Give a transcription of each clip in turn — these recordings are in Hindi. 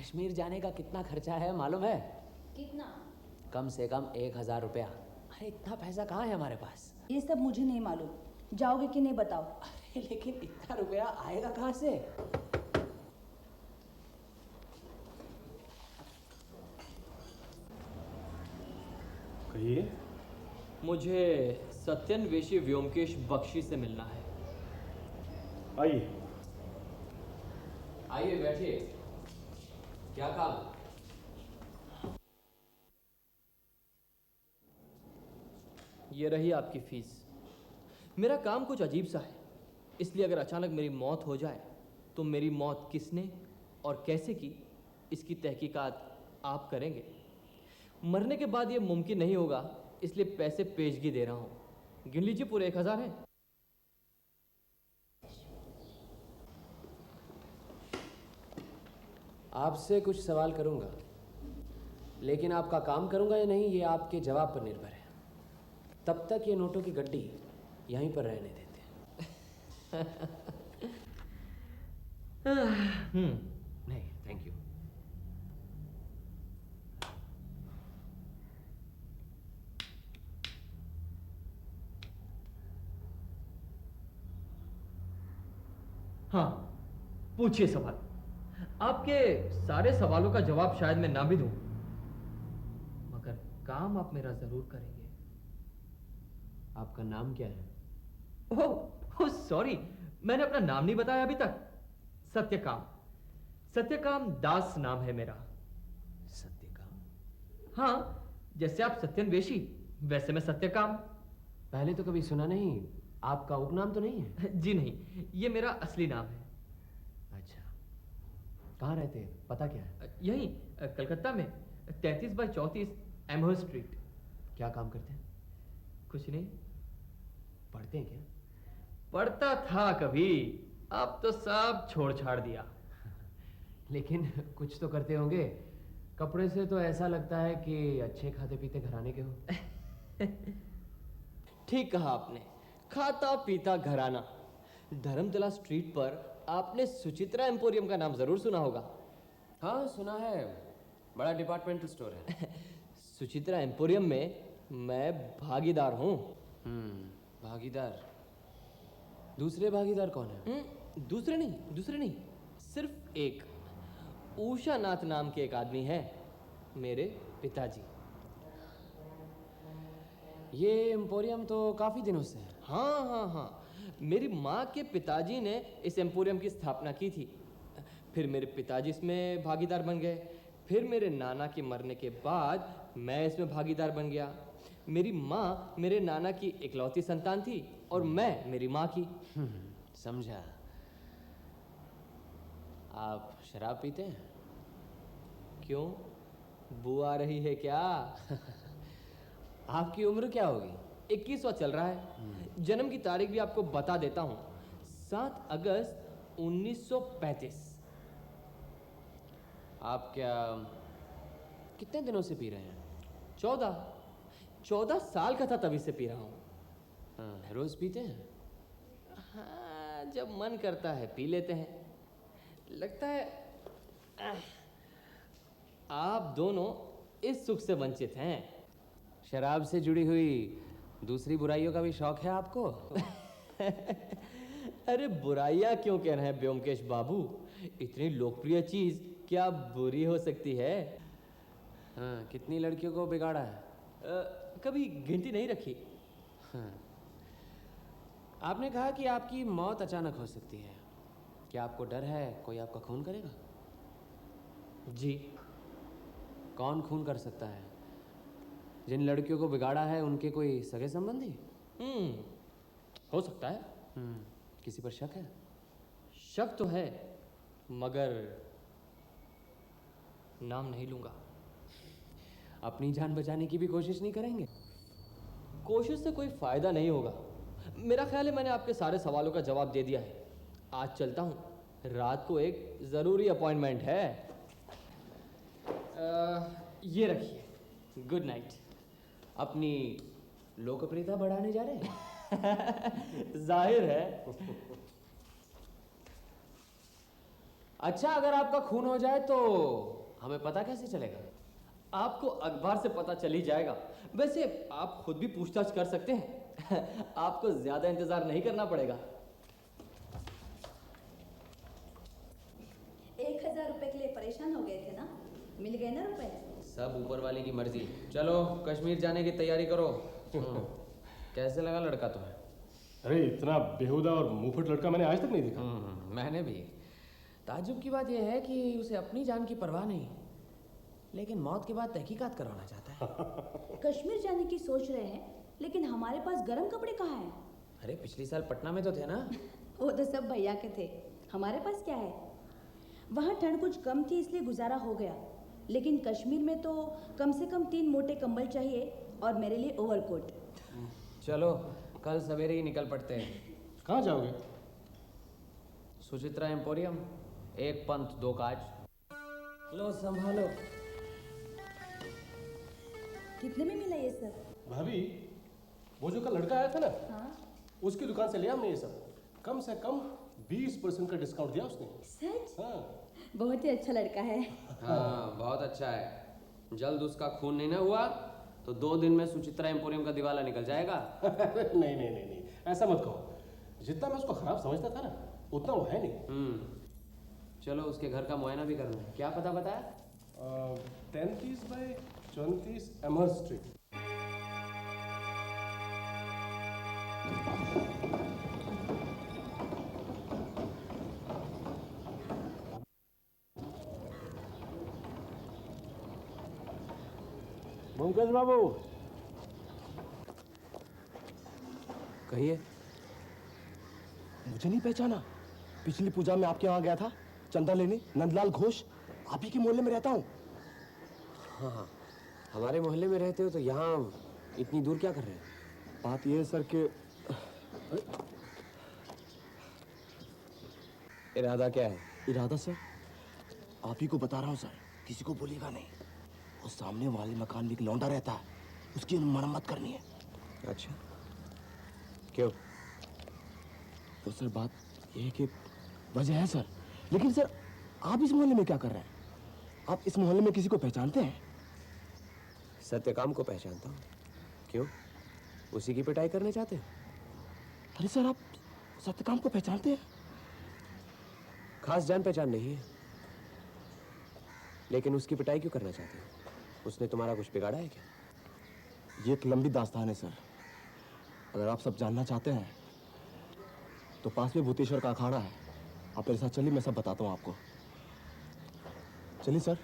कश्मीर जाने का कितना खर्चा है मालूम है? कितना? कम से कम 1000 रुपया। अरे इतना पैसा कहाँ है हमारे पास? ये सब मुझे नहीं मालूम, जाओगे कि नहीं बताओ। अरे लेकिन इतना रुपया आएगा कहाँ से? कहिए। मुझे सत्यन्वेषी व्योमकेश बख्शी से मिलना है। आइए। आइए बैठिए। क्या काम? ये रही आपकी फीस। मेरा काम कुछ अजीब सा है, इसलिए अगर अचानक मेरी मौत हो जाए तो मेरी मौत किसने और कैसे की, इसकी तहकीकात आप करेंगे। मरने के बाद ये मुमकिन नहीं होगा, इसलिए पैसे पेशगी दे रहा हूं। गिन लीजिए, पूरे 1000 हैं। आपसे कुछ सवाल करूंगा, लेकिन आपका काम करूंगा या नहीं ये आपके जवाब पर निर्भर है। तब तक ये नोटों की गड्डी यहीं पर रहने देते हैं। नहीं, थैंक यू। हाँ, पूछिए सवाल। आपके सारे सवालों का जवाब शायद मैं ना भी दूं, मगर काम आप मेरा जरूर करेंगे। आपका नाम क्या है? ओह सॉरी, मैंने अपना नाम नहीं बताया अभी तक। सत्यकाम, सत्यकाम दास नाम है मेरा। सत्यकाम? हाँ, जैसे आप सत्यन्वेषी, वैसे मैं सत्यकाम। पहले तो कभी सुना नहीं। आपका उपनाम तो नहीं है? जी नहीं, ये मेरा असली नाम है। अच्छा, कहाँ रहते हैं? पता क्या है? यहीं कलकत्ता में 33/34 एमहर स्ट्रीट। क्या काम करते हैं? कुछ नहीं। पढ़ते हैं क्या? पढ़ता था कभी, अब तो सब छोड़ छाड़ दिया। लेकिन कुछ तो करते होंगे। कपड़े से तो ऐसा लगता है कि अच्छे खाते पीते घराने के हो। ठीक कहा आपने, खाता पीता घराना। धर्मतला स्ट्रीट पर आपने सुचित्रा एम्पोरियम का नाम जरूर सुना होगा। हाँ सुना है, बड़ा डिपार्टमेंटल स्टोर है। सुचित्रा एम्पोरियम में मैं भागीदार हूँ। भागीदार? दूसरे भागीदार कौन है? दूसरे नहीं, सिर्फ एक। उषा नाथ नाम के एक आदमी है, मेरे पिताजी। ये एम्पोरियम तो काफी दिनों से है। हाँ, मेरी माँ के पिताजी ने इस एम्पोरियम की स्थापना की थी। फिर मेरे पिताजी इसमें भागीदार बन गए। फिर मेरे नाना के मरने के बाद मैं इसमें भागीदार बन गया। मेरी माँ मेरे नाना की इकलौती संतान थी और मैं मेरी माँ की। समझा। आप शराब पीते हैं? क्यों, बू आ रही है क्या? आपकी उम्र क्या होगी? 21वां चल रहा है। जन्म की तारीख भी आपको बता देता हूँ, 7 अगस्त 1935। आप क्या कितने दिनों से पी रहे हैं? 14 साल का था तभी से पी रहा हूँ। हाँ, रोज पीते हैं? हाँ, जब मन करता है पी लेते हैं। लगता है आप दोनों इस सुख से वंचित हैं। शराब से जुड़ी हुई दूसरी बुराइयों का भी शौक है आपको? अरे बुराइयां क्यों कह रहे हैं व्योमकेश बाबू? इतनी लोकप्रिय चीज क्या बुरी हो सकती है? हाँ, कितनी लड़कियों को बिगाड़ा है? कभी गिनती नहीं रखी। हाँ। आपने कहा कि आपकी मौत अचानक हो सकती है। क्या आपको डर है कोई आपका खून करेगा? जी। कौन खून कर सकता है? जिन लड़कियों को बिगाड़ा है उनके कोई सगे संबंधी? हो सकता है। किसी पर शक है? शक तो है, मगर नाम नहीं लूंगा। अपनी जान बचाने की भी कोशिश नहीं करेंगे? कोशिश से कोई फायदा नहीं होगा। मेरा ख्याल है मैंने आपके सारे सवालों का जवाब दे दिया है। आज चलता हूँ, रात को एक जरूरी अपॉइंटमेंट है। ये रखिए, गुड नाइट। अपनी लोकप्रियता बढ़ाने जा रहे हैं? जाहिर है। अच्छा, अगर आपका खून हो जाए तो हमें पता कैसे चलेगा? आपको अखबार से पता चल ही जाएगा। वैसे आप खुद भी पूछताछ कर सकते हैं। आपको ज्यादा इंतजार नहीं करना पड़ेगा। 1000 रुपए के लिए परेशान हो गए थे ना, मिल गए ना रुपए? सब ऊपर वाले की मर्जी। चलो कश्मीर जाने की तैयारी करो। कैसे लगा लड़का तुम्हें? अरे इतना बेहुदा और मुंहफट लड़का मैंने आज तक नहीं देखा। मैंने भी। ताज्जुब की बात यह है कि उसे अपनी जान की परवाह नहीं, लेकिन मौत के बाद तहकीकात करवाना चाहता है। कश्मीर जाने की सोच रहे हैं, लेकिन हमारे पास गर्म कपड़े कहाँ हैं? अरे पिछली साल पटना में तो थे ना। वो तो सब भैया के थे, हमारे पास क्या है? वहाँ ठंड कुछ कम थी इसलिए गुजारा हो गया, लेकिन कश्मीर में तो कम से कम 3 मोटे कंबल चाहिए और मेरे लिए ओवरकोट। चलो कल सवेरे ही निकल पड़ते हैं। कहाँ जाओगे? सुचित्रा एम्पोरियम, 1 पंथ 2 काज। लो संभालो। कितने में मिला ये सब? भाभी, वो जो कल लड़का आया था ना, हाँ उसकी दुकान से लिया हमने ये सब। कम से कम 20% का डिस्काउंट दिया उसने। सच? हाँ। बहुत ही अच्छा लड़का है। हाँ बहुत अच्छा है। जल्द उसका खून नहीं ना हुआ तो 2 दिन में सुचित्रा एम्पोरियम का दिवाला निकल जाएगा। नहीं नहीं नहीं नहीं, ऐसा मत कहो। जितना मैं उसको खराब समझता था ना, उतना वो है नहीं। चलो उसके घर का मुआयना भी करना है। क्या पता बताया? 33 बाय 34 एमहर्स्ट स्ट्रीट। मुमताज बाबू, कहिए। मुझे नहीं पहचाना? पिछली पूजा में आपके यहाँ गया था चंदा लेने, नंदलाल घोष। आप ही के मोहल्ले में रहता हूँ। हाँ हाँ, हमारे मोहल्ले में रहते हो तो यहाँ इतनी दूर क्या कर रहे हैं? बात यह है सर कि इरादा क्या है? इरादा सर, आप ही को बता रहा हूँ सर, किसी को बोलिएगा नहीं। वो सामने वाले मकान में एक लौंडा रहता है, उसकी मरम्मत करनी है। अच्छा, क्यों? तो सर बात यह है कि वजह है सर, लेकिन सर आप इस मोहल्ले में क्या कर रहे हैं? आप इस मोहल्ले में किसी को पहचानते हैं? सत्यकाम को पहचानता हूँ। क्यों? उसी की पिटाई करने चाहते हैं? अरे सर, आप सत्यकाम को पहचानते हैं? खास जान पहचान नहीं है, लेकिन उसकी पिटाई क्यों करना चाहते हैं? उसने तुम्हारा कुछ बिगाड़ा है क्या? ये एक लंबी दास्तान है सर। अगर आप सब जानना चाहते हैं तो पास में भूतेश्वर का अखाड़ा है। आप मेरे साथ चलिए, मैं सब बताता हूँ आपको। चलिए सर।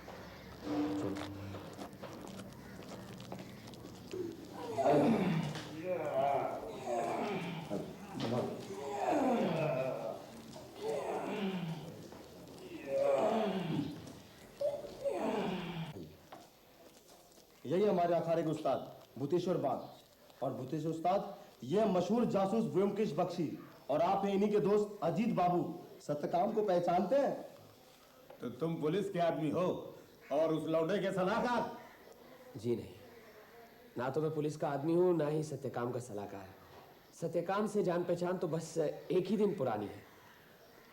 यही हमारे अखाड़े के उस्ताद भूतेश्वर बाग। और भूतेश्वर उस्ताद ये मशहूर जासूस व्योमकेश बख्शी, और आप हैं इन्हीं के दोस्त अजीत बाबू। सत्यकाम को पहचानते हैं? तो तुम पुलिस के आदमी हो और उस लौंडे के सलाहकार? जी नहीं, ना तो मैं पुलिस का आदमी हूँ, ना ही सत्यकाम का सलाहकार। सत्यकाम से जान पहचान तो बस एक ही दिन पुरानी है।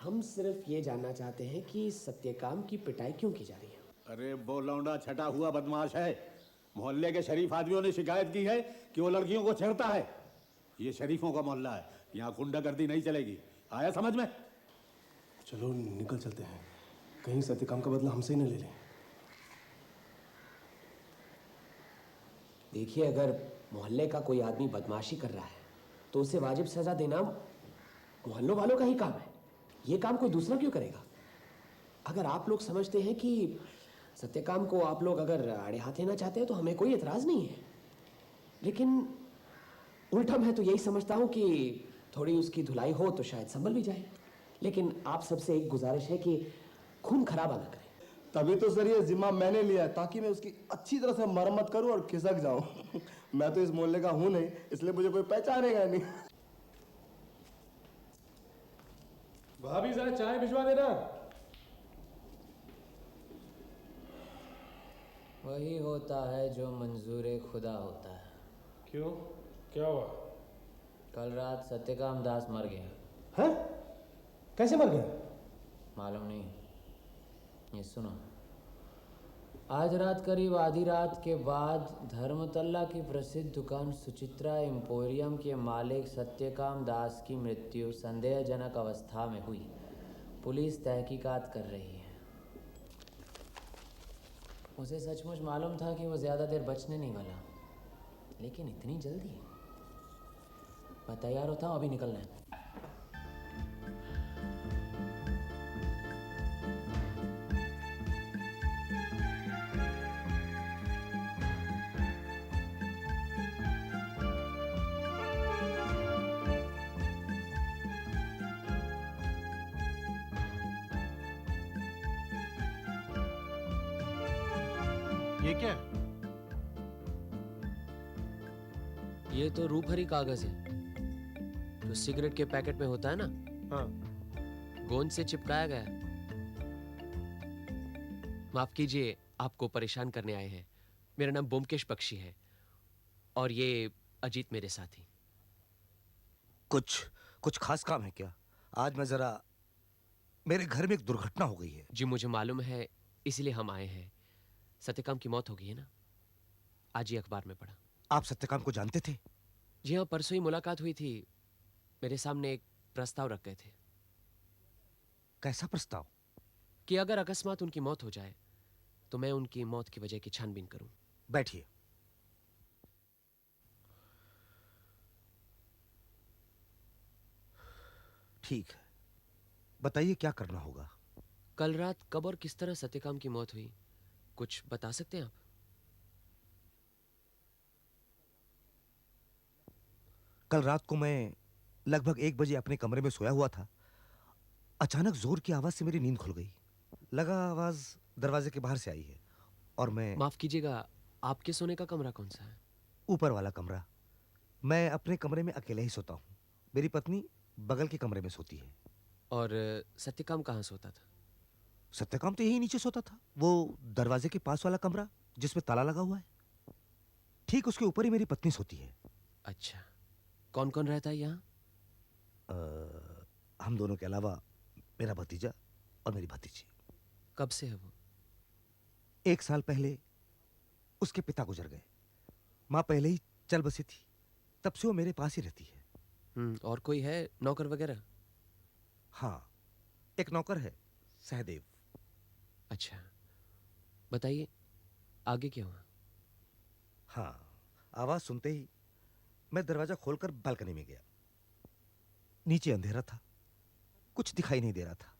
हम सिर्फ ये जानना चाहते हैं कि सत्यकाम की पिटाई क्यों की जा रही है। अरे वो लौंडा छटा हुआ बदमाश है। मोहल्ले के शरीफ आदमियों ने शिकायत की है कि वो लड़कियों को छेड़ता है। ये शरीफों का मोहल्ला है, यहाँ गुंडागर्दी नहीं चलेगी। आया समझ में? चलो निकल चलते हैं, कहीं सत्यकाम का बदला हमसे ही न ले लें। देखिए, अगर मोहल्ले का कोई आदमी बदमाशी कर रहा है तो उसे वाजिब सजा देना मोहल्लों वालों का ही काम है। ये काम कोई दूसरा क्यों करेगा? अगर आप लोग समझते हैं कि सत्यकाम को आप लोग अगर आड़े हाथ लेना चाहते हैं तो हमें कोई एतराज नहीं है, लेकिन उल्टा मैं तो यही समझता हूँ कि थोड़ी उसकी धुलाई हो तो शायद संभल भी जाए। लेकिन आप सबसे एक गुजारिश है कि खून खराबा ना करें। तभी तो सर ये जिम्मा मैंने लिया है, ताकि मैं उसकी अच्छी तरह से मरम्मत करूं और खिसक जाऊं। मैं तो इस मोहल्ले का हूं नहीं, इसलिए मुझे कोई पहचानेगा नहीं। भाभी जरा चाय भिजवा देना। वही होता है जो मंजूर खुदा होता है। क्यों, क्या हुआ? कल रात सत्यकाम दास मर गया। हैं? कैसे मर गया? मालूम नहीं, ये सुनो। आज रात करीब आधी रात के बाद धर्मतल्ला की प्रसिद्ध दुकान सुचित्रा एम्पोरियम के मालिक सत्यकाम दास की मृत्यु संदेहजनक अवस्था में हुई। पुलिस तहकीकात कर रही है। उसे सचमुच मालूम था कि वो ज़्यादा देर बचने नहीं वाला, लेकिन इतनी जल्दी। मैं तैयार होता हूँ, अभी निकलना है। ये क्या है? ये तो रूपहरी कागज है जो सिगरेट के पैकेट में होता है ना। हाँ। गोंद से चिपकाया गया। माफ कीजिए, आपको परेशान करने आए हैं। मेरा नाम ब्योमकेश बख्शी है और ये अजीत मेरे साथी। कुछ खास काम है क्या? आज मैं जरा, मेरे घर में एक दुर्घटना हो गई है। जी मुझे मालूम है, इसीलिए हम आए हैं। सत्यकाम की मौत हो गई है ना, आज ही अखबार में पढ़ा। आप सत्यकाम को जानते थे? जी हाँ, परसों ही मुलाकात हुई थी। मेरे सामने एक प्रस्ताव रख गए थे। कैसा प्रस्ताव? कि अगर अकस्मात उनकी मौत हो जाए तो मैं उनकी मौत की वजह की छानबीन करूं। बैठिए। ठीक है, बताइए क्या करना होगा। कल रात कब और किस तरह सत्यकाम की मौत हुई, कुछ बता सकते हैं आप? कल रात को मैं लगभग 1 बजे अपने कमरे में सोया हुआ था। अचानक जोर की आवाज से मेरी नींद खुल गई। लगा आवाज दरवाजे के बाहर से आई है और मैं। माफ कीजिएगा, आपके सोने का कमरा कौन सा है? ऊपर वाला कमरा। मैं अपने कमरे में अकेले ही सोता हूँ। मेरी पत्नी बगल के कमरे में सोती है। और सत्यकाम कहाँ सोता था? सत्यकाम तो यही नीचे सोता था, वो दरवाजे के पास वाला कमरा जिसमें ताला लगा हुआ है। ठीक उसके ऊपर ही मेरी पत्नी सोती है। अच्छा, कौन कौन रहता है यहाँ? हम दोनों के अलावा मेरा भतीजा और मेरी भतीजी। कब से है वो? 1 साल पहले उसके पिता गुजर गए। माँ पहले ही चल बसी थी, तब से वो मेरे पास ही रहती है। और कोई है, नौकर वगैरह? हाँ, एक नौकर है, सहदेव। अच्छा, बताइए आगे क्या हुआ? हाँ, आवाज सुनते ही मैं दरवाजा खोलकर बालकनी में गया। नीचे अंधेरा था, कुछ दिखाई नहीं दे रहा था।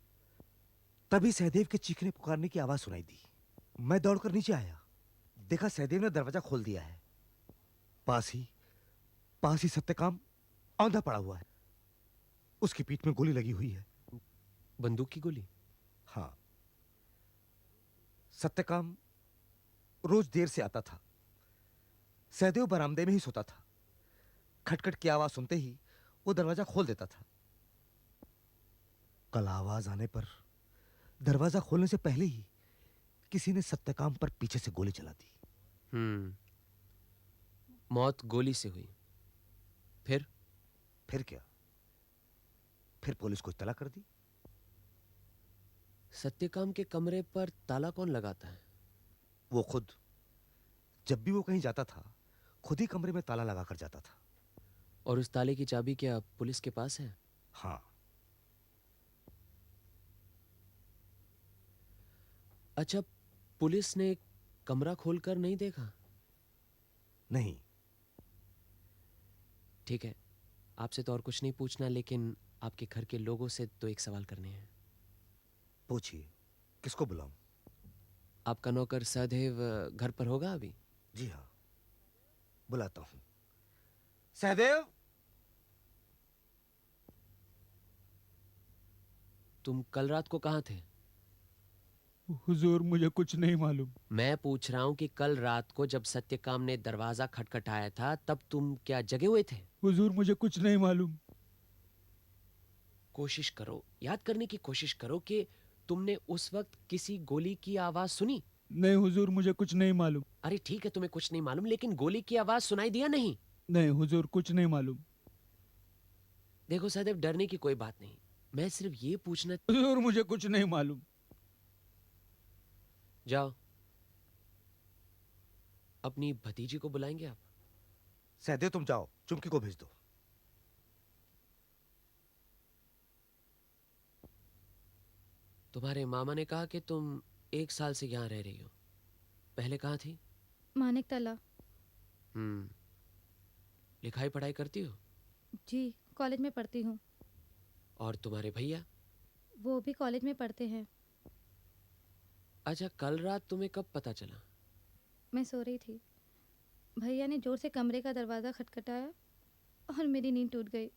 तभी सहदेव के चीखने पुकारने की आवाज सुनाई दी। मैं दौड़कर नीचे आया, देखा सहदेव ने दरवाजा खोल दिया है। पास ही सत्यकाम औंधा पड़ा हुआ है। उसकी पीठ में गोली लगी हुई है। बंदूक की गोली? हाँ। सत्यकाम रोज देर से आता था। सहदेव बरामदे में ही सोता था। खटखट की आवाज सुनते ही वो दरवाजा खोल देता था। कल आवाज आने पर दरवाजा खोलने से पहले ही किसी ने सत्यकाम पर पीछे से गोली चला दी। मौत गोली से हुई। फिर क्या? फिर पुलिस को इत्तला कर दी। सत्यकाम के कमरे पर ताला कौन लगाता है? वो खुद। जब भी वो कहीं जाता था, खुद ही कमरे में ताला लगाकर जाता था। और उस ताले की चाबी क्या पुलिस के पास है? हाँ। अच्छा, पुलिस ने कमरा खोलकर नहीं देखा? नहीं। ठीक है, आपसे तो और कुछ नहीं पूछना, लेकिन आपके घर के लोगों से तो एक सवाल करने हैं। पूछिए, किसको बुलाऊं? आपका नौकर सहदेव घर पर होगा अभी? जी हाँ, बुलाता हूं। सहदेव! तुम कल रात को कहाँ थे? हुजूर मुझे कुछ नहीं मालूम। मैं पूछ रहा हूँ कि कल रात को जब सत्यकाम ने दरवाजा खटखटाया था तब तुम क्या जगे हुए थे? हुजूर मुझे कुछ नहीं मालूम। कोशिश करो, याद करने की कोशिश करो कि तुमने उस वक्त किसी गोली की आवाज सुनी? नहीं हुजूर मुझे कुछ नहीं मालूम। अरे ठीक है, तुम्हें कुछ नहीं मालूम, लेकिन गोली की आवाज सुनाई दिया नहीं? नहीं हुजूर कुछ नहीं मालूम। देखो सहदेव, डरने की कोई बात नहीं, मैं सिर्फ ये पूछना। हुजूर मुझे कुछ नहीं मालूम। जाओ, अपनी भतीजी को बुलाएंगे आप? सहदेव तुम जाओ, चुमकी को भेज दो। तुम्हारे मामा ने कहा कि तुम 1 साल से यहाँ रह रही हो। पहले कहाँ थी? मानिक तला। लिखाई पढ़ाई करती हो? जी, कॉलेज में पढ़ती हूँ। और तुम्हारे भैया? वो भी कॉलेज में पढ़ते हैं। अच्छा, कल रात तुम्हें कब पता चला? मैं सो रही थी, भैया ने जोर से कमरे का दरवाज़ा खटखटाया और मेरी नींद टूट गई।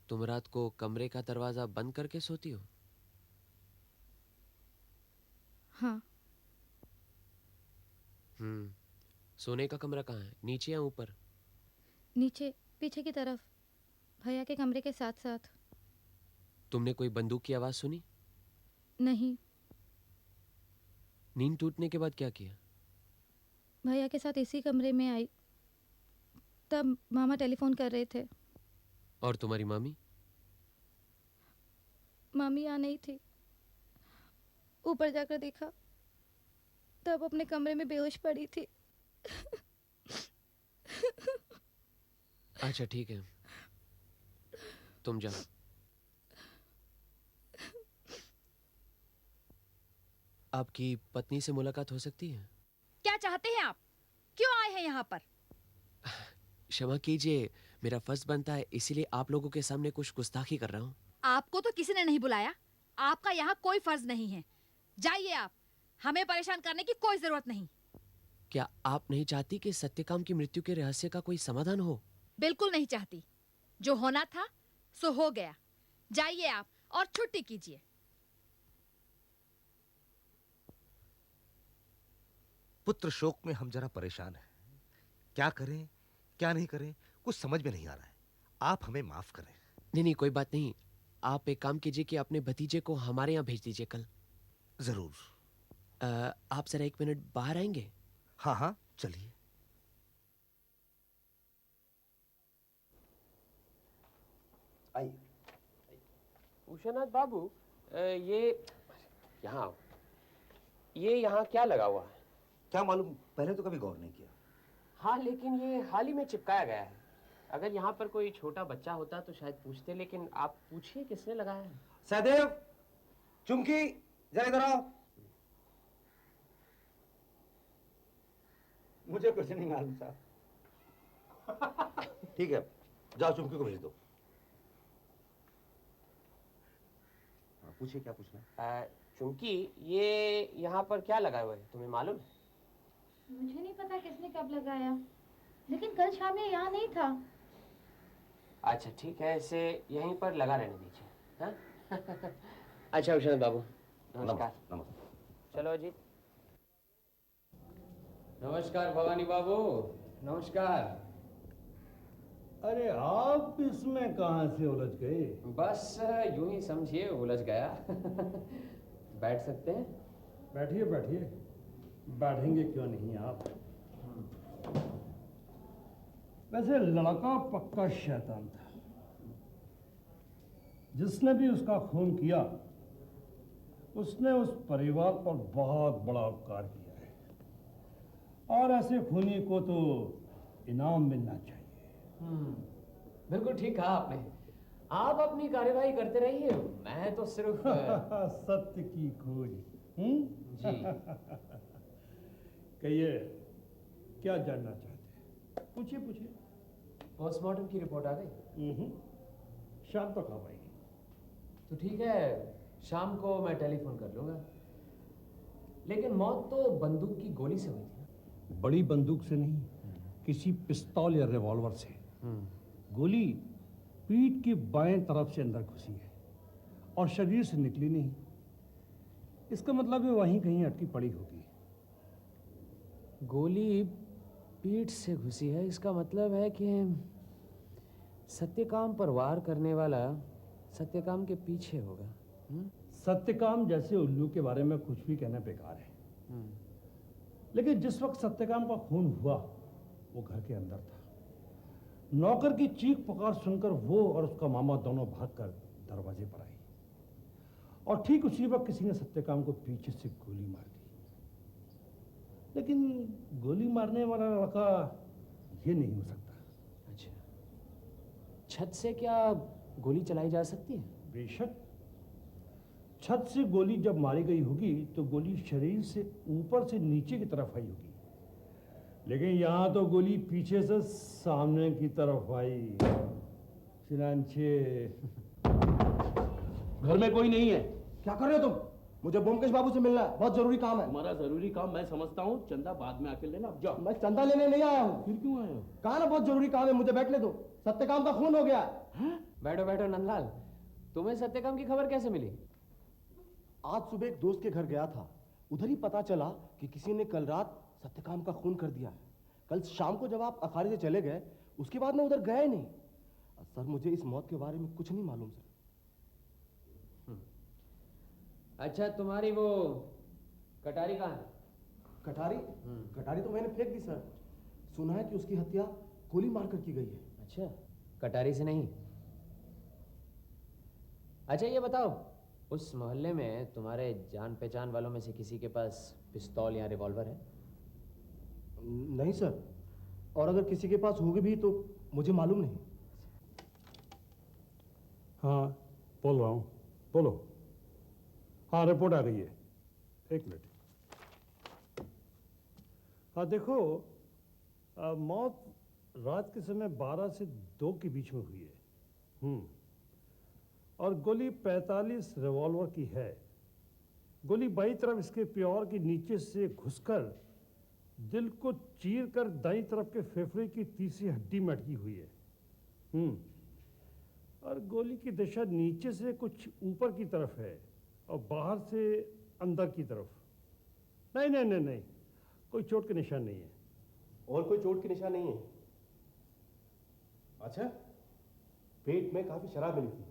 तुम रात को कमरे का दरवाजा बंद करके सोती हो? हाँ। सोने का कमरा कहाँ है, नीचे या ऊपर? नीचे, पीछे की तरफ, भैया के कमरे के साथ साथ। तुमने कोई बंदूक की आवाज सुनी? नहीं। नींद टूटने के बाद क्या किया? भैया के साथ इसी कमरे में आई, तब मामा टेलीफोन कर रहे थे। और तुम्हारी मामी? मामी यहाँ नहीं थी। ऊपर जाकर देखा, तब अपने कमरे में बेहोश पड़ी थी। अच्छा ठीक है, तुम जाओ। आपकी पत्नी से मुलाकात हो सकती है? क्या चाहते हैं आप? क्यों आए हैं यहाँ पर? क्षमा कीजिए, मेरा फर्ज बनता है, इसीलिए आप लोगों के सामने कुछ गुस्ताखी कर रहा हूँ। आपको तो किसी ने नहीं बुलाया। आपका यहाँ कोई फर्ज नहीं है। जाइए आप, हमें परेशान करने की कोई जरूरत नहीं। क्या आप नहीं चाहती कि सत्यकाम की मृत्यु के रहस्य का कोई समाधान हो? बिल्कुल नहीं चाहती। जो होना था सो हो गया। जाइए आप और छुट्टी कीजिए। पुत्र शोक में हम जरा परेशान हैं। क्या करें क्या नहीं करें कुछ समझ में नहीं आ रहा है। आप हमें माफ करें। नहीं, कोई बात नहीं। आप एक काम कीजिए कि अपने भतीजे को हमारे यहाँ भेज दीजिए कल। जरूर। आप जरा 1 मिनट बाहर आएंगे? हाँ हाँ, चलिए। आइए। उषानाथ बाबू, ये यहाँ क्या लगा हुआ है? क्या मालूम, पहले तो कभी गौर नहीं किया। हाँ, लेकिन ये हाल ही में चिपकाया गया है। अगर यहाँ पर कोई छोटा बच्चा होता तो शायद पूछते, लेकिन आप पूछिए किसने लगाया है। सहदेव, चुमकी, जरा इधर आओ। मुझे कुछ नहीं मालूम साहब। ठीक है, जाओ चुमकी को भेज दो। पूछिए क्या पूछना है। चुमकी, ये यहाँ पर क्या लगा हुआ है, तुम्हें मालूम है? मुझे नहीं पता किसने कब लगाया, लेकिन कल शाम ये यहाँ नहीं था। अच्छा ठीक है, इसे यहीं पर लगा रहने दीजिए। हाँ? अच्छा उषानाथ बाबू, नमस्कार। नमस्कार। चलो अजीत। नमस्कार भवानी बाबू, नमस्कार। अरे आप इसमें कहाँ से उलझ गए? बस यूं ही समझिए, उलझ गया। बैठ सकते हैं? बैठिए बैठिए, बैठेंगे क्यों नहीं आप। वैसे लड़का पक्का शैतान था। जिसने भी उसका खून किया उसने उस परिवार पर बहुत बड़ा उपकार किया है, और ऐसे खूनी को तो इनाम मिलना चाहिए। बिल्कुल ठीक कहा आपने। आप अपनी कार्यवाही करते रहिए, मैं तो सिर्फ सत्य की खोज। जी। कहिए, क्या जानना चाहते हैं? पूछिए पूछिए। पोस्टमार्टम की रिपोर्ट आ गई? शाम तक आ पाएगी। तो ठीक है, शाम को मैं टेलीफोन कर लूंगा। लेकिन मौत तो बंदूक की गोली से हुई थी ना? बड़ी बंदूक से नहीं, किसी पिस्तौल या रिवॉल्वर से। गोली पीठ की बाएं तरफ से अंदर घुसी है और शरीर से निकली नहीं। इसका मतलब है वहीं कहीं अटकी पड़ी होगी। गोली पीठ से घुसी है, इसका मतलब है कि सत्यकाम पर वार करने वाला सत्यकाम के पीछे होगा। सत्यकाम जैसे उल्लू के बारे में कुछ भी कहना बेकार है। लेकिन जिस वक्त सत्यकाम का खून हुआ वो घर के अंदर था। नौकर की चीख पुकार सुनकर वो और उसका मामा दोनों भागकर दरवाजे पर आई, और ठीक उसी वक्त किसी ने सत्यकाम को पीछे से गोली मार दी। लेकिन गोली मारने वाला लड़का ये नहीं हो सकता। अच्छा, छत से क्या गोली चलाई जा सकती है? बेशक, छत से गोली जब मारी गई होगी तो गोली शरीर से ऊपर से नीचे की तरफ आई होगी, लेकिन यहाँ तो गोली पीछे से सामने की तरफ आई। चिरांचे, घर में कोई नहीं है। क्या कर रहे हो तुम? मुझे ब्योमकेश बाबू से मिलना है, बहुत जरूरी काम है। तुम्हारा जरूरी काम मैं समझता हूँ, चंदा बाद में आके लेना। अब जाओ। मैं चंदा लेने नहीं आया हूँ। फिर क्यों आए हो? कहा ना बहुत जरूरी काम है, मुझे बैठने दो। सत्यकाम का खून हो गया है। बैठो बैठो नंदलाल, तुम्हें सत्यकाम की खबर कैसे मिली? आज सुबह एक दोस्त के घर गया था, उधर ही पता चला कि किसी ने कल रात सत्यकाम का खून कर दिया है। कल शाम को जब आप अखाड़े से चले गए, उसके बाद मैं उधर गया ही नहीं। सर, मुझे इस मौत के बारे में कुछ नहीं मालूम सर। अच्छा, तुम्हारी वो कटारी कहाँ है? कटारी? कटारी तो मैंने फेंक दी सर। सुना है कि उसकी हत्या गोली मारकर की गई है। अच्छा, कटारी से नहीं। अच्छा ये बताओ, उस मोहल्ले में तुम्हारे जान पहचान वालों में से किसी के पास पिस्तौल या रिवॉल्वर है? नहीं सर, और अगर किसी के पास होगी भी तो मुझे मालूम नहीं। हाँ, बोल रहा हूँ, बोलो। हाँ, रिपोर्ट आ गई है। एक मिनट। हाँ देखो, मौत रात के समय 12 से 2 के बीच में हुई है। और गोली 45 रिवॉल्वर की है। गोली बाई तरफ इसके प्योर के नीचे से घुसकर दिल को चीर कर दाईं तरफ के फेफड़े की तीसरी हड्डी में अटकी हुई है। और गोली की दिशा नीचे से कुछ ऊपर की तरफ है और बाहर से अंदर की तरफ। नहीं नहीं नहीं नहीं, कोई चोट के निशान नहीं है। और कोई चोट के निशान नहीं है? अच्छा, पेट में काफी शराब मिली थी।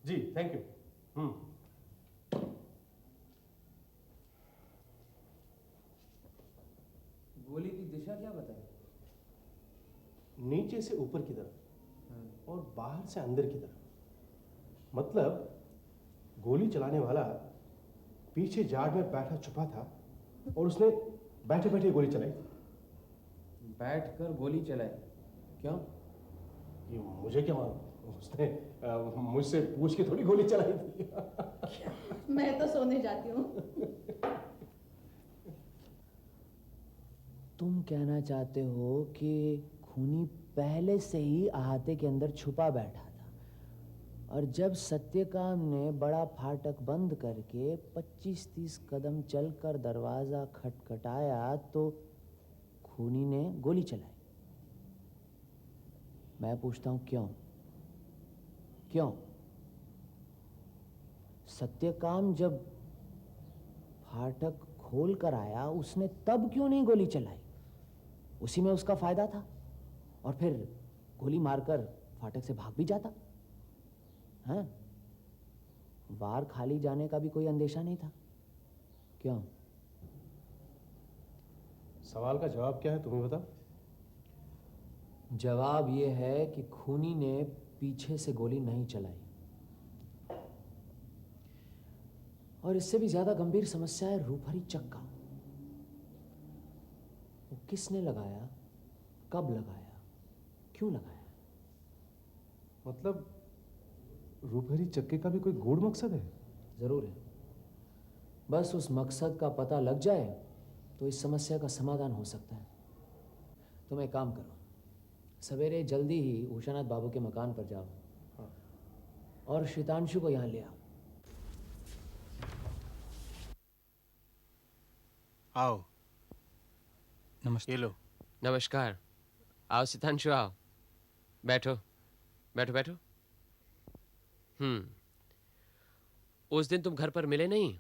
जी थैंक यू। गोली की दिशा क्या बताई? नीचे से ऊपर की तरफ और बाहर से अंदर की तरफ। मतलब गोली चलाने वाला पीछे जाड़ में बैठा छुपा था और उसने बैठे बैठे गोली चलाई थी। बैठकर गोली चलाई? क्यों? ये मुझे क्या मालूम, उसने मुझसे पूछ के थोड़ी गोली चलाई थी। मैं तो सोने जाती हूँ। तुम कहना चाहते हो कि खूनी पहले से ही अहाते के अंदर छुपा बैठा था और जब सत्यकाम ने बड़ा फाटक बंद करके 25-30 कदम चलकर दरवाजा खटखटाया तो खूनी ने गोली चलाई। मैं पूछता हूं क्यों? क्यों? सत्यकाम जब फाटक खोल कर आया उसने तब क्यों नहीं गोली चलाई? उसी में उसका फायदा था और फिर गोली मारकर फाटक से भाग भी जाता। हाँ, वार खाली जाने का भी कोई अंदेशा नहीं था। क्यों? सवाल का जवाब क्या है, तुम्हें बताओ। जवाब यह है कि खूनी ने पीछे से गोली नहीं चलाई। और इससे भी ज्यादा गंभीर समस्या है रूपहरी चक्का। वो किसने लगाया, कब लगाया, क्यों लगाया? मतलब रूपहरी चक्के का भी कोई गूढ़ मकसद है? जरूर है। बस उस मकसद का पता लग जाए तो इस समस्या का समाधान हो सकता है। तुम एक काम करो, सवेरे जल्दी ही उषानाथ बाबू के मकान पर जाओ। हाँ। और शीतांशु को यहाँ ले आओ। आओ। नमस्ते। ये लो। नमस्कार। आओ सितांशु, आओ, बैठो बैठो बैठो। उस दिन तुम घर पर मिले नहीं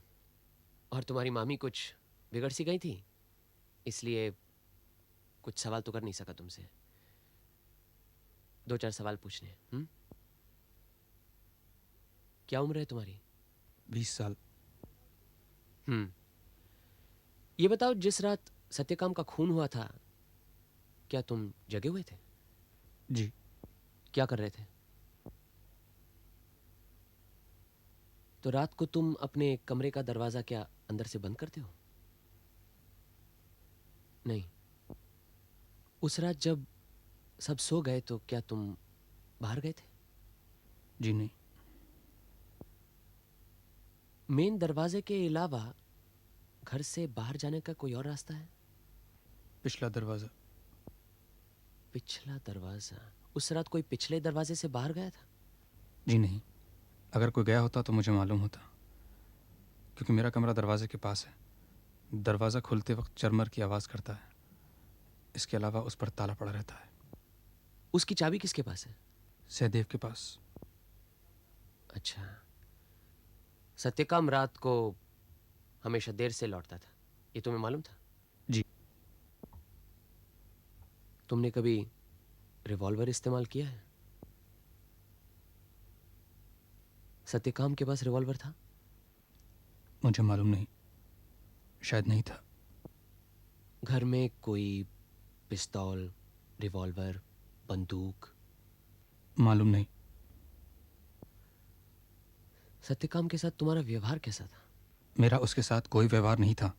और तुम्हारी मामी कुछ बिगड़ सी गई थी, इसलिए कुछ सवाल तो कर नहीं सका तुमसे। 2-4 सवाल पूछने। क्या उम्र है तुम्हारी? 20 साल। ये बताओ, जिस रात सत्यकाम का खून हुआ था क्या तुम जगे हुए थे? जी। क्या कर रहे थे? तो रात को तुम अपने कमरे का दरवाजा क्या अंदर से बंद करते हो? नहीं। उस रात जब सब सो गए तो क्या तुम बाहर गए थे? जी नहीं। मेन दरवाजे के अलावा घर से बाहर जाने का कोई और रास्ता है? पिछला दरवाज़ा। पिछला दरवाजा। उस रात कोई पिछले दरवाजे से बाहर गया था? जी नहीं, अगर कोई गया होता तो मुझे मालूम होता, क्योंकि मेरा कमरा दरवाजे के पास है। दरवाज़ा खुलते वक्त चरमर की आवाज़ करता है। इसके अलावा उस पर ताला पड़ा रहता है। उसकी चाबी किसके पास है? सहदेव के पास। अच्छा। सत्यकाम रात को हमेशा देर से लौटता था, ये तुम्हें मालूम था? जी। तुमने कभी रिवॉल्वर इस्तेमाल किया है? सत्यकाम के पास रिवॉल्वर था? मुझे मालूम नहीं, शायद नहीं था। घर में कोई पिस्तौल, रिवॉल्वर, बंदूक? मालूम नहीं। सत्यकाम के साथ तुम्हारा व्यवहार कैसा था? मेरा उसके साथ कोई व्यवहार नहीं था।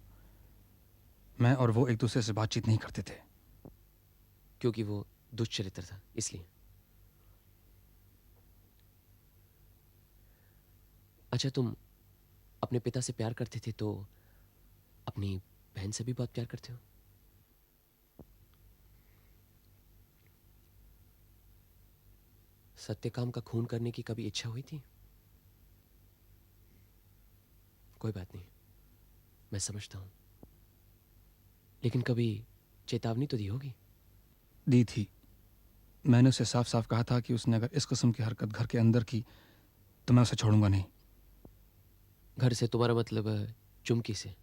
मैं और वो एक दूसरे से बातचीत नहीं करते थे। क्योंकि वो दुष्चरित्र था, इसलिए। अच्छा, तुम अपने पिता से प्यार करते थे तो अपनी बहन से भी बहुत प्यार करते हो? सत्यकाम का खून करने की कभी इच्छा हुई थी? कोई बात नहीं, मैं समझता हूं। लेकिन कभी चेतावनी तो दी होगी? दी थी। मैंने उसे साफ साफ कहा था कि उसने अगर इस किस्म की हरकत घर के अंदर की तो मैं उसे छोड़ूंगा नहीं। घर से तुम्हारा मतलब चुमकी से?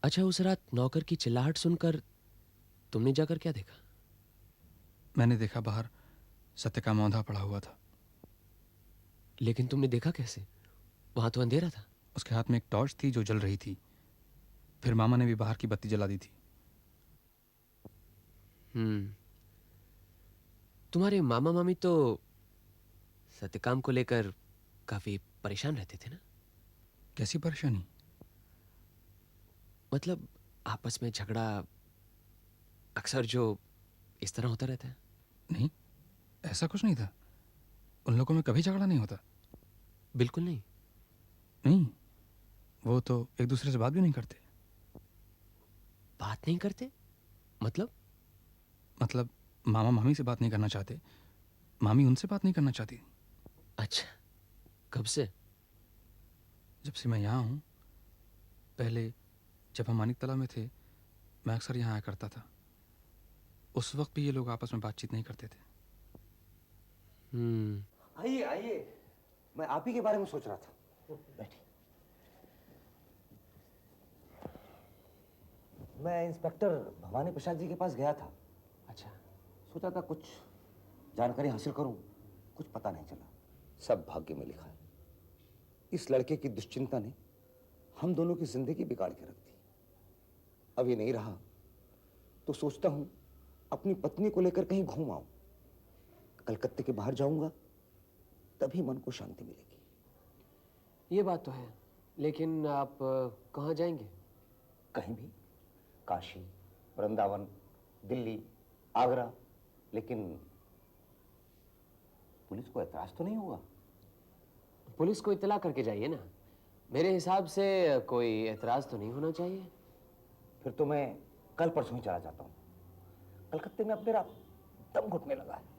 अच्छा, उस रात नौकर की चिल्लाहट सुनकर तुमने जाकर क्या देखा? मैंने देखा बाहर सत्यकाम औंधा पड़ा हुआ था। लेकिन तुमने देखा कैसे? वहां तो अंधेरा था। उसके हाथ में एक टॉर्च थी जो जल रही थी। फिर मामा ने भी बाहर की बत्ती जला दी थी। तुम्हारे मामा मामी तो सत्यकाम को लेकर काफी परेशान रहते थे ना? कैसी परेशानी? मतलब आपस में झगड़ा अक्सर जो इस तरह होता रहता है। नहीं, ऐसा कुछ नहीं था। उन लोगों में कभी झगड़ा नहीं होता। बिल्कुल नहीं? नहीं, वो तो एक दूसरे से बात भी नहीं करते। बात नहीं करते? मतलब मामा मामी से बात नहीं करना चाहते, मामी उनसे बात नहीं करना चाहती। अच्छा, कब से? जब से मैं यहाँ हूँ। पहले जब हम मानिक तला में थे, मैं अक्सर यहाँ आया करता था। उस वक्त भी ये लोग आपस में बातचीत नहीं करते थे। आइए आइए, मैं आप ही के बारे में सोच रहा था। बैठिए। मैं इंस्पेक्टर भवानी प्रसाद जी के पास गया था। अच्छा। सोचा था कुछ जानकारी हासिल करूं, कुछ पता नहीं चला। सब भाग्य में लिखा है। इस लड़के की दुश्चिंता ने हम दोनों की जिंदगी बिगाड़ के रख दी। अभी नहीं रहा तो सोचता हूं अपनी पत्नी को लेकर कहीं घूम आऊं। कलकत्ते के बाहर जाऊंगा, तभी मन को शांति मिलेगी। ये बात तो है, लेकिन आप कहाँ जाएंगे? कहीं भी, काशी, वृंदावन, दिल्ली, आगरा। लेकिन पुलिस को एतराज तो नहीं होगा? पुलिस को इत्तला करके जाइए ना। मेरे हिसाब से कोई एतराज तो नहीं होना चाहिए। फिर तो मैं कल परसों ही चला जाता हूँ। कलकत्ते में अब मेरा दम घुटने लगा है।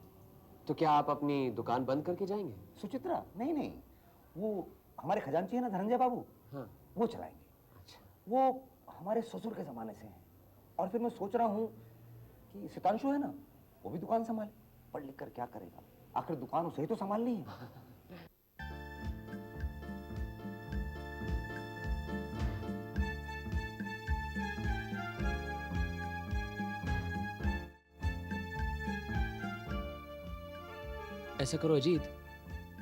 तो क्या आप अपनी दुकान बंद करके जाएंगे? सुचित्रा? नहीं नहीं, वो हमारे खजांची है ना धनंजय बाबू, हाँ, वो चलाएंगे। अच्छा। वो हमारे ससुर के जमाने से हैं। और फिर मैं सोच रहा हूँ कि सितांशु है ना, वो भी दुकान संभाले। पढ़ लिख कर क्या करेगा, आखिर दुकान उसे ही तो संभालनी है। ऐसा करो अजीत,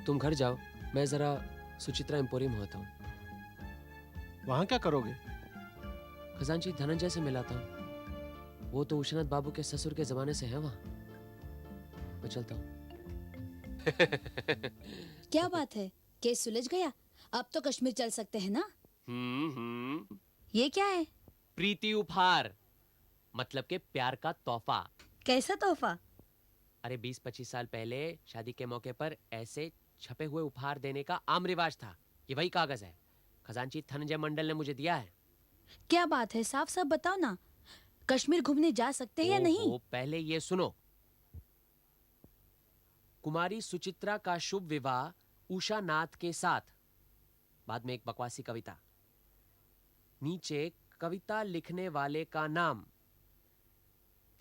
तुम घर जाओ, मैं जरा सुचित्रा एम्पोरियम होता हूँ। वहां क्या करोगे? खजांची धनंजय से मिलाता हूँ। वो तो उशनाथ बाबू के ससुर के जमाने से है वहां। मैं चलता हूँ। क्या बात है, केस सुलझ गया? अब तो कश्मीर चल सकते हैं ना? ये क्या है? प्रीति उपहार, मतलब के प्यार का तोहफा। कैसा तोहफा? अरे 20-25 साल पहले शादी के मौके पर ऐसे छपे हुए उपहार देने का आम रिवाज था। ये वही कागज है, खजांची धनंजय मंडल ने मुझे दिया है। क्या बात है, साफ साफ बताओ ना, कश्मीर घूमने जा सकते हैं या नहीं? ओहो, पहले ये सुनो। कुमारी सुचित्रा का शुभ विवाह उषा नाथ के साथ। बाद में एक बकवासी कविता, नीचे कविता लिखने वाले का नाम,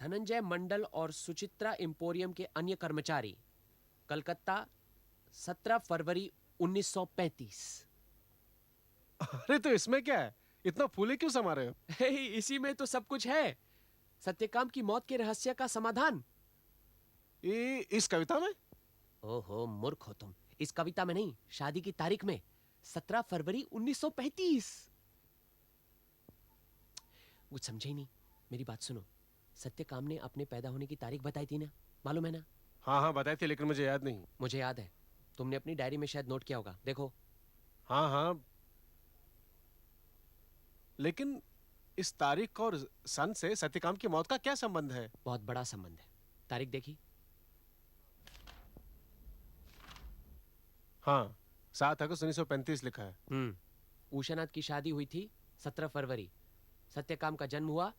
धनंजय मंडल और सुचित्रा एम्पोरियम के अन्य कर्मचारी, कलकत्ता 17 फरवरी 1935। अरे तो इसमें क्या है, इतना फूले क्यों समा रहे हो? हे, इसी में तो सब कुछ है। सत्यकाम की मौत के रहस्य का समाधान इस कविता में? ओहो मूर्ख हो तुम, इस कविता में नहीं, शादी की तारीख में, 17 फरवरी 1935। कुछ समझे ही नहीं। मेरी बात सुनो, सत्यकाम ने अपने पैदा होने की तारीख बताई थी ना, मालूम है ना? हाँ हाँ बताई थी, लेकिन मुझे याद नहीं। मुझे याद है, तुमने अपनी डायरी में शायद नोट किया होगा, देखो। हाँ हाँ, लेकिन इस तारीख और सन से सत्यकाम की मौत का क्या संबंध है? बहुत बड़ा संबंध है। तारीख देखी? हाँ, 7 अगस्त 1935 लिखा है। उषानाथ की शादी हुई थी 17 फरवरी, सत्यकाम का जन्म हुआ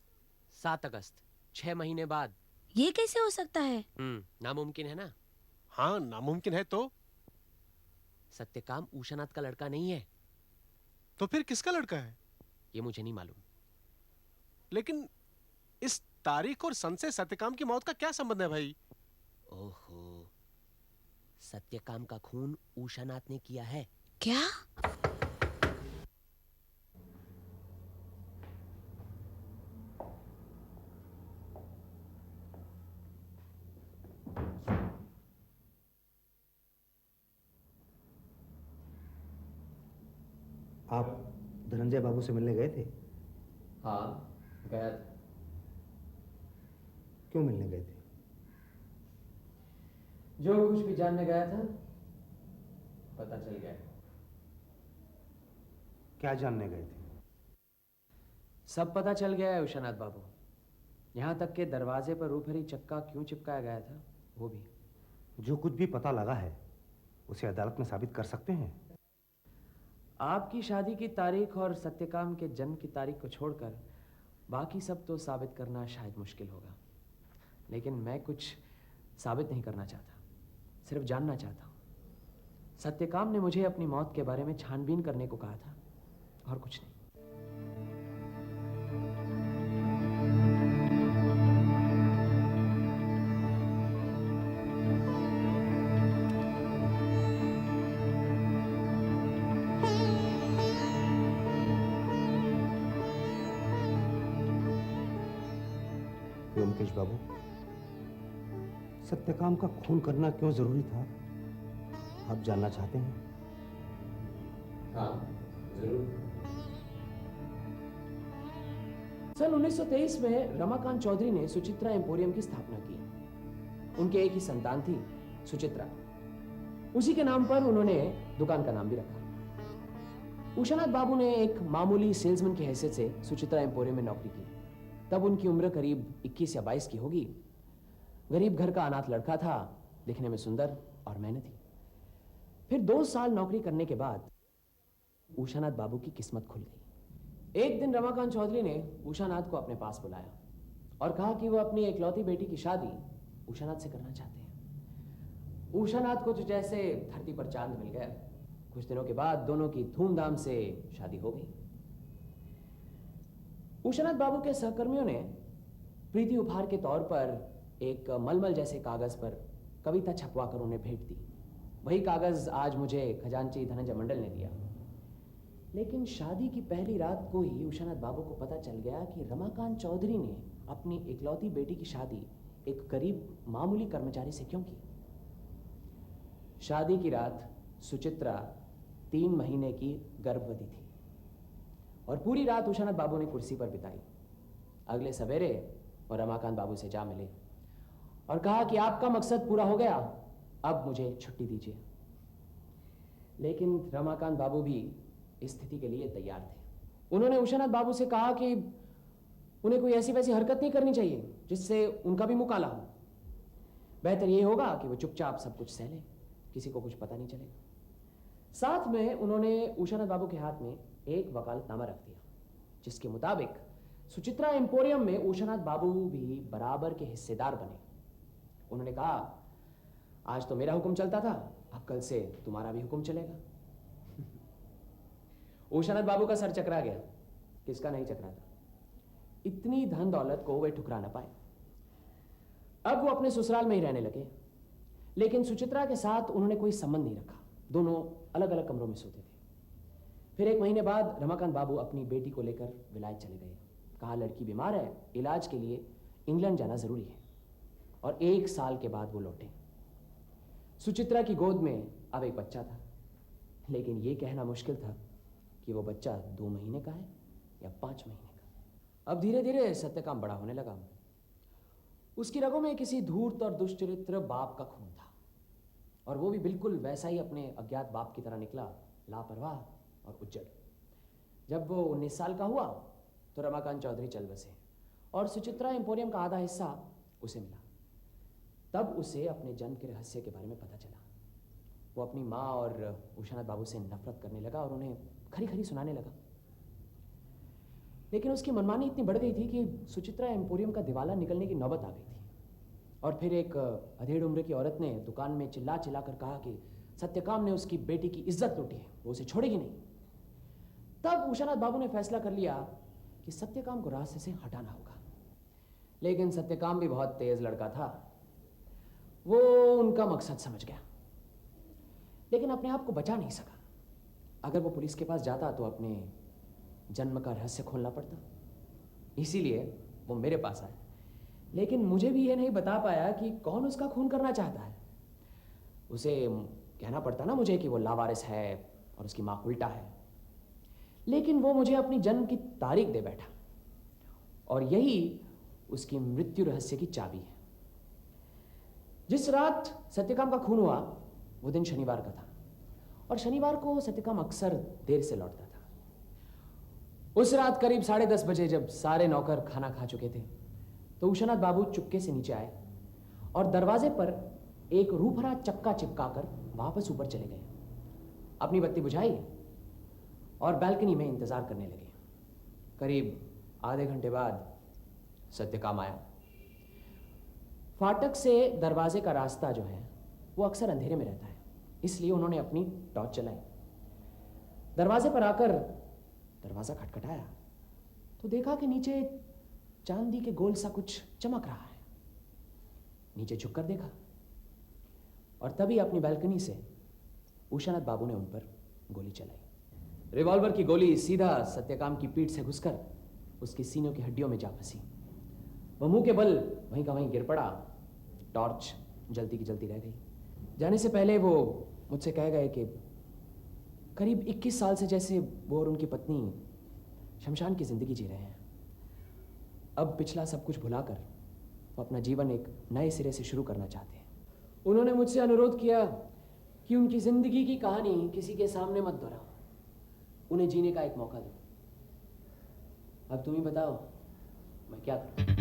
7 अगस्त, 6 महीने बाद। ये कैसे हो सकता है? नामुमकिन है ना? हाँ नामुमकिन है। तो सत्यकाम उषानाथ का लड़का नहीं है। तो फिर किसका लड़का है? ये मुझे नहीं मालूम। लेकिन इस तारीख और सन से सत्यकाम की मौत का क्या संबंध है भाई? ओहो, सत्यकाम का खून उषानाथ ने किया है। क्या? आप धनंजय बाबू से मिलने गए थे? हाँ गया था। क्यों मिलने गए थे? जो कुछ भी जानने गया था पता चल गया। क्या जानने गए थे? सब पता चल गया है उषानाथ बाबू, यहाँ तक के दरवाजे पर रूपहरी चक्का क्यों चिपकाया गया था वो भी। जो कुछ भी पता लगा है उसे अदालत में साबित कर सकते हैं? आपकी शादी की तारीख और सत्यकाम के जन्म की तारीख को छोड़कर बाकी सब तो साबित करना शायद मुश्किल होगा, लेकिन मैं कुछ साबित नहीं करना चाहता, सिर्फ जानना चाहता हूँ। सत्यकाम ने मुझे अपनी मौत के बारे में छानबीन करने को कहा था, और कुछ नहीं। व्योमकेश बाबू, सत्यकाम का खून करना क्यों जरूरी था, आप जानना चाहते हैं? हाँ जरूर। सन 1923 में रमाकांत चौधरी ने सुचित्रा एम्पोरियम की स्थापना की। उनके एक ही संतान थी, सुचित्रा। उसी के नाम पर उन्होंने दुकान का नाम भी रखा। उषानाथ बाबू ने एक मामूली सेल्समैन की हैसियत से सुचित्रा एम्पोरियम में नौकरी की। तब उनकी उम्र करीब 21 या 22 की होगी। गरीब घर का अनाथ लड़का था, दिखने में सुंदर और मेहनती। फिर 2 साल नौकरी करने के बाद उषानाथ बाबू की किस्मत खुल गई। एक दिन रमाकांत चौधरी ने उषानाथ को अपने पास बुलाया और कहा कि वो अपनी इकलौती बेटी की शादी उषानाथ से करना चाहते हैं। उषानाथ को तो जैसे धरती पर चांद मिल गया। कुछ दिनों के बाद दोनों की धूमधाम से शादी हो गई। उषानाथ बाबू के सहकर्मियों ने प्रीति उपहार के तौर पर एक मलमल जैसे कागज पर कविता छपवाकर उन्हें भेंट दी। वही कागज आज मुझे खजांची धनंजय मंडल ने दिया। लेकिन शादी की पहली रात को ही उषानाथ बाबू को पता चल गया कि रमाकांत चौधरी ने अपनी इकलौती बेटी की शादी एक गरीब मामूली कर्मचारी से क्यों की। शादी की रात सुचित्रा 3 महीने की गर्भवती थी और पूरी रात उषानाथ बाबू ने कुर्सी पर बिताई। अगले सवेरे वो रमाकांत बाबू से जा मिले और कहा कि आपका मकसद पूरा हो गया, अब मुझे छुट्टी दीजिए। लेकिन रमाकांत बाबू भी इस स्थिति के लिए तैयार थे। उन्होंने उषानाथ बाबू से कहा कि उन्हें कोई ऐसी वैसी हरकत नहीं करनी चाहिए जिससे उनका भी मुंह काला हो। बेहतर ये होगा कि वो चुपचाप सब कुछ सह ले, किसी को कुछ पता नहीं चलेगा। साथ में उन्होंने उषानाथ बाबू के हाथ में एक वकालतनामा रख दिया, जिसके मुताबिक सुचित्रा एम्पोरियम में उषानाथ बाबू भी बराबर के हिस्सेदार बने। उन्होंने कहा, आज तो मेरा हुक्म चलता था, अब कल से तुम्हारा भी हुक्म चलेगा। उषानाथ बाबू का सर चकरा गया। किसका नहीं चकरा था? इतनी धन दौलत को वे ठुकरा न पाए। अब वो अपने ससुराल में ही रहने लगे, लेकिन सुचित्रा के साथ उन्होंने कोई संबंध नहीं रखा। दोनों अलग अलग कमरों में सोते थे। फिर 1 महीने बाद रमाकांत बाबू अपनी बेटी को लेकर विलायत चले गए। कहा, लड़की बीमार है, इलाज के लिए इंग्लैंड जाना जरूरी है। और 1 साल के बाद वो लौटे। सुचित्रा की गोद में अब एक बच्चा था, लेकिन ये कहना मुश्किल था कि वो बच्चा 2 महीने का है या 5 महीने का। अब धीरे धीरे सत्यकाम बड़ा होने लगा। उसकी रगों में किसी धूर्त और दुष्चरित्र बाप का खून था, और वो भी बिल्कुल वैसा ही अपने अज्ञात बाप की तरह निकला, लापरवाह और उज्जड़। जब वो 19 साल का हुआ तो रमाकांत चौधरी चल बसे और सुचित्रा एम्पोरियम का आधा हिस्सा उसे मिला। तब उसे अपने जन्म के रहस्य के बारे में पता चला। वो अपनी माँ और उषानाथ बाबू से नफरत करने लगा और उन्हें खरी खरी सुनाने लगा। लेकिन उसकी मनमानी इतनी बढ़ गई थी कि सुचित्रा एम्पोरियम का दिवाला निकलने की नौबत आ गई थी। और फिर एक अधेड़ उम्र की औरत ने दुकान में चिल्ला चिल्ला कर कहा कि सत्यकाम ने उसकी बेटी की इज्जत लूटी है, वो उसे छोड़ेगी नहीं। तब उषानाथ बाबू ने फैसला कर लिया कि सत्यकाम को रास्ते से हटाना होगा। लेकिन सत्यकाम भी बहुत तेज लड़का था। वो उनका मकसद समझ गया, लेकिन अपने आप को बचा नहीं सका। अगर वो पुलिस के पास जाता तो अपने जन्म का रहस्य खोलना पड़ता। इसीलिए वो मेरे पास आया, लेकिन मुझे भी ये नहीं बता पाया कि कौन उसका खून करना चाहता है। उसे कहना पड़ता ना मुझे कि वो लावारिस है और उसकी माँ उल्टा है। लेकिन वो मुझे अपनी जन्म की तारीख दे बैठा, और यही उसकी मृत्यु रहस्य की चाबी है। जिस रात सत्यकाम का खून हुआ वो दिन शनिवार का था, और शनिवार को सत्यकाम अक्सर देर से लौटता था। उस रात करीब 10:30 बजे जब सारे नौकर खाना खा चुके थे तो उषानाथ बाबू चुपके से नीचे आए और दरवाजे पर एक रूपहरा चक्का चिपकाकर वापस ऊपर चले गए। अपनी बत्ती बुझाई और बालकनी में इंतजार करने लगे। करीब आधे घंटे बाद सत्यकाम आया। फाटक से दरवाजे का रास्ता जो है वो अक्सर अंधेरे में रहता है, इसलिए उन्होंने अपनी टॉर्च चलाई। दरवाजे पर आकर दरवाजा खटखटाया तो देखा कि नीचे चांदी के गोल सा कुछ चमक रहा है। नीचे झुककर देखा और तभी अपनी बालकनी से उषानाथ बाबू ने उन पर गोली चलाई। रिवॉल्वर की गोली सीधा सत्यकाम की पीठ से घुसकर उसकी सीनों की हड्डियों में जा फंसी। वह मुंह के बल वहीं का वहीं गिर पड़ा। टॉर्च जलती की जलती रह गई। जाने से पहले वो मुझसे कह गए कि करीब 21 साल से जैसे वो और उनकी पत्नी शमशान की जिंदगी जी रहे हैं। अब पिछला सब कुछ भुलाकर वो अपना जीवन एक नए सिरे से शुरू करना चाहते हैं। उन्होंने मुझसे अनुरोध किया कि उनकी जिंदगी की कहानी किसी के सामने मत दोहराओ, उन्हें जीने का एक मौका दो। अब तुम ही बताओ मैं क्या करूं?